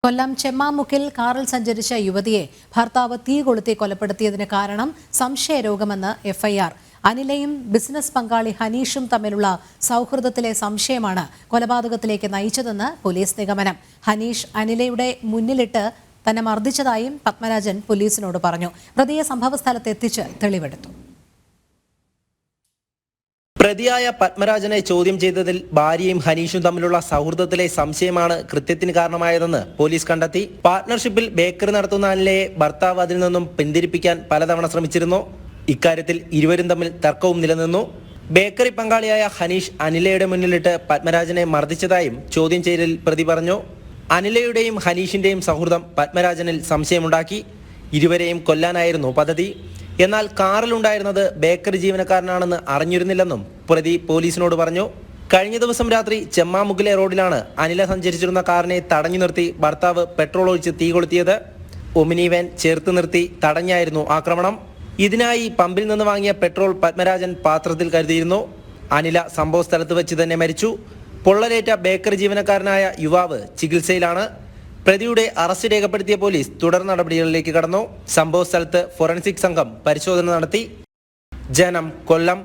കൊല്ലം ചെമ്മാമുക്കിൽ കാറിൽ സഞ്ചരിച്ച യുവതിയെ ഭർത്താവ് തീ കൊളുത്തി കൊലപ്പെടുത്തിയതിന് കാരണം സംശയരോഗമെന്ന് എഫ്ഐആർ. അനിലയും ബിസിനസ് പങ്കാളി ഹനീഷും തമ്മിലുള്ള സൗഹൃദത്തിലെ സംശയമാണ് കൊലപാതകത്തിലേക്ക് നയിച്ചതെന്ന് പോലീസ് നിഗമനം. ഹനീഷ് അനിലയുടെ മുന്നിലിട്ട് തന്നെ മർദ്ദിച്ചതായും പത്മരാജൻ പോലീസിനോട് പറഞ്ഞു. പ്രതിയെ സംഭവസ്ഥലത്തെത്തിച്ച് തെളിവെടുത്തു. പ്രതിയായ പത്മരാജനെ ചോദ്യം ചെയ്തതിൽ ഭാര്യയും ഹനീഷും തമ്മിലുള്ള സൗഹൃദത്തിലെ സംശയമാണ് കൃത്യത്തിന് കാരണമായതെന്ന് പോലീസ് കണ്ടെത്തി. പാർട്ട്ണർഷിപ്പിൽ ബേക്കറി നടത്തുന്ന അനിലയെ ഭർത്താവ് അതിൽ നിന്നും പിന്തിരിപ്പിക്കാൻ പലതവണ ശ്രമിച്ചിരുന്നു. ഇക്കാര്യത്തിൽ ഇരുവരും തമ്മിൽ തർക്കവും നിലനിന്നു. ബേക്കറി പങ്കാളിയായ ഹനീഷ് അനിലയുടെ മുന്നിലിട്ട് പത്മരാജനെ മർദ്ദിച്ചതായും ചോദ്യം ചെയ്യലിൽ പ്രതി പറഞ്ഞു. അനിലയുടെയും ഹനീഷിന്റെയും സൗഹൃദം പത്മരാജനിൽ സംശയമുണ്ടാക്കി. ഇരുവരെയും കൊല്ലാനായിരുന്നു പദ്ധതി. എന്നാൽ കാറിലുണ്ടായിരുന്നത് ബേക്കറി ജീവനക്കാരനാണെന്ന് അറിഞ്ഞിരുന്നില്ലെന്നും പ്രതി പോലീസിനോട് പറഞ്ഞു. കഴിഞ്ഞ ദിവസം രാത്രി ചെമ്മാമുക്കിലെ റോഡിലാണ് അനില സഞ്ചരിച്ചിരുന്ന കാറിനെ തടഞ്ഞു നിർത്തി ഭർത്താവ് പെട്രോൾ ഒഴിച്ച് തീ കൊളുത്തിയത്. ഒമിനി വാൻ ചേർത്ത് നിർത്തി തടഞ്ഞായിരുന്നു ആക്രമണം. ഇതിനായി പമ്പിൽ നിന്ന് വാങ്ങിയ പെട്രോൾ പത്മരാജൻ പാത്രത്തിൽ കരുതിയിരുന്നു. അനില സംഭവ സ്ഥലത്ത് വെച്ച് തന്നെ മരിച്ചു. പൊള്ളലേറ്റ ബേക്കറി ജീവനക്കാരനായ യുവാവ് ചികിത്സയിലാണ്. പ്രതിയുടെ അറസ്റ്റ് രേഖപ്പെടുത്തിയ പോലീസ് തുടർ നടപടികളിലേക്ക് കടന്നു. സംഭവ സ്ഥലത്ത് ഫോറൻസിക് സംഘം പരിശോധന നടത്തി. ജനം, കൊല്ലം.